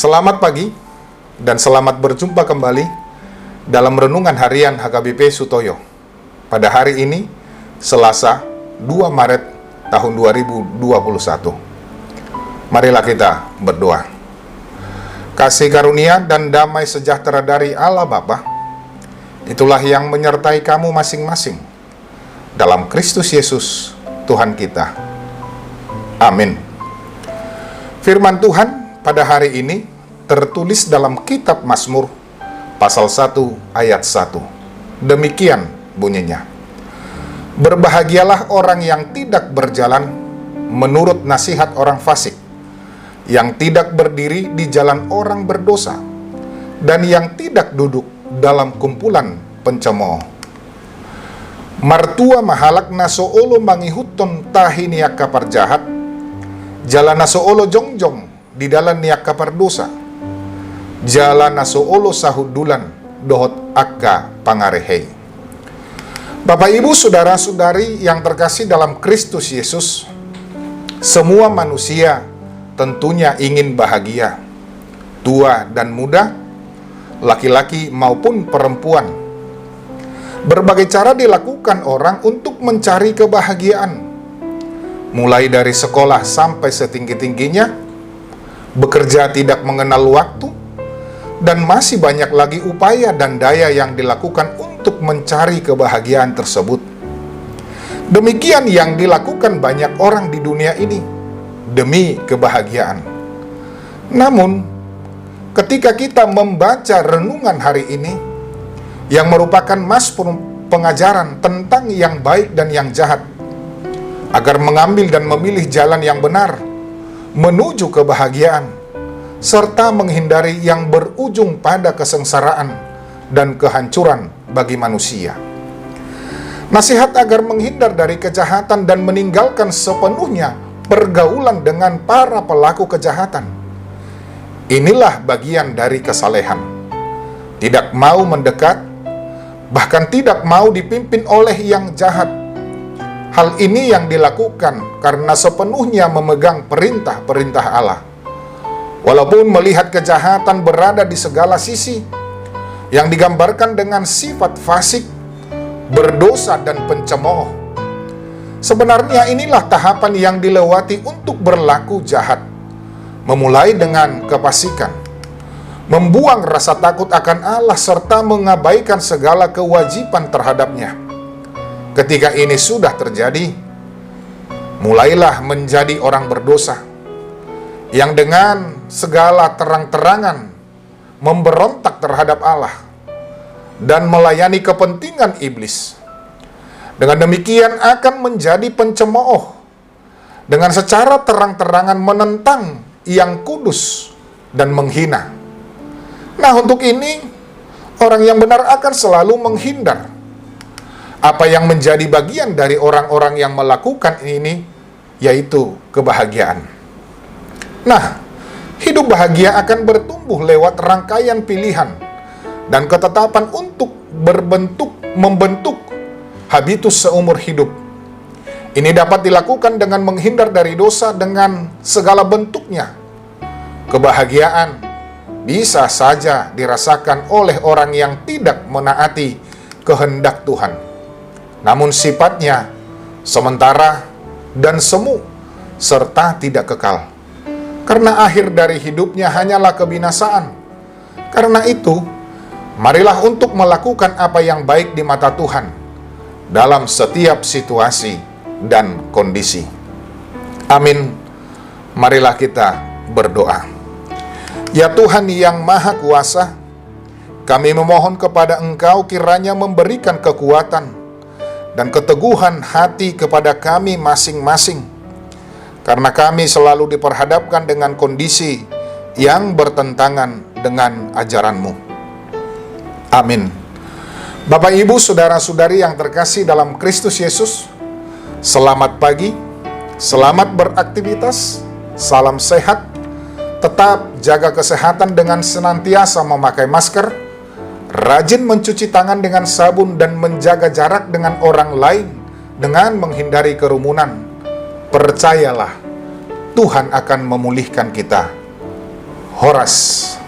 Selamat pagi dan selamat berjumpa kembali dalam Renungan Harian HKBP Sutoyo. Pada hari ini, Selasa 2 Maret tahun 2021. Marilah kita berdoa. Kasih karunia dan damai sejahtera dari Allah Bapa, itulah yang menyertai kamu masing-masing dalam Kristus Yesus Tuhan kita. Amin. Firman Tuhan pada hari ini tertulis dalam kitab Mazmur pasal 1 ayat 1. Demikian bunyinya. Berbahagialah orang yang tidak berjalan menurut nasihat orang fasik, yang tidak berdiri di jalan orang berdosa, dan yang tidak duduk dalam kumpulan pencemooh. Martua mahalak na soolo mangihuton tahi niak kapar jahat, jalan na soolo jongjong di dalam niak kapar dosa, jalan na soolo sahudulan dohot akka pangarehei. Bapak Ibu saudara-saudari yang terkasih dalam Kristus Yesus, semua manusia tentunya ingin bahagia, tua dan muda, laki-laki maupun perempuan. Berbagai cara dilakukan orang untuk mencari kebahagiaan, mulai dari sekolah sampai setinggi-tingginya, bekerja tidak mengenal waktu, dan masih banyak lagi upaya dan daya yang dilakukan untuk mencari kebahagiaan tersebut. Demikian yang dilakukan banyak orang di dunia ini demi kebahagiaan. Namun, ketika kita membaca renungan hari ini yang merupakan mazmur pengajaran tentang yang baik dan yang jahat, agar mengambil dan memilih jalan yang benar menuju kebahagiaan, serta menghindari yang berujung pada kesengsaraan dan kehancuran bagi manusia. Nasihat agar menghindar dari kejahatan dan meninggalkan sepenuhnya pergaulan dengan para pelaku kejahatan. Inilah bagian dari kesalehan. Tidak mau mendekat, bahkan tidak mau dipimpin oleh yang jahat. Hal ini yang dilakukan karena sepenuhnya memegang perintah-perintah Allah. Walaupun melihat kejahatan berada di segala sisi, yang digambarkan dengan sifat fasik, berdosa dan pencemooh. Sebenarnya inilah tahapan yang dilewati untuk berlaku jahat. Memulai dengan kefasikan, membuang rasa takut akan Allah serta mengabaikan segala kewajiban terhadapnya. Ketika ini sudah terjadi, mulailah menjadi orang berdosa yang dengan segala terang-terangan memberontak terhadap Allah dan melayani kepentingan iblis. Dengan demikian akan menjadi pencemooh, dengan secara terang-terangan menentang yang kudus dan menghina. Nah, untuk ini orang yang benar akan selalu menghindar apa yang menjadi bagian dari orang-orang yang melakukan ini, yaitu kebahagiaan. Nah, hidup bahagia akan bertumbuh lewat rangkaian pilihan dan ketetapan untuk membentuk habitus seumur hidup. Ini dapat dilakukan dengan menghindar dari dosa dengan segala bentuknya. Kebahagiaan bisa saja dirasakan oleh orang yang tidak menaati kehendak Tuhan. Namun sifatnya sementara dan semu serta tidak kekal. Karena akhir dari hidupnya hanyalah kebinasaan. Karena itu, marilah untuk melakukan apa yang baik di mata Tuhan dalam setiap situasi dan kondisi. Amin. Marilah kita berdoa. Ya Tuhan yang Maha Kuasa, kami memohon kepada Engkau kiranya memberikan kekuatan dan keteguhan hati kepada kami masing-masing, karena kami selalu diperhadapkan dengan kondisi yang bertentangan dengan ajaran-Mu. Amin. Bapak, Ibu, saudara-saudari yang terkasih dalam Kristus Yesus, selamat pagi, selamat beraktivitas, salam sehat, tetap jaga kesehatan dengan senantiasa memakai masker, rajin mencuci tangan dengan sabun dan menjaga jarak dengan orang lain dengan menghindari kerumunan. Percayalah, Tuhan akan memulihkan kita. Horas.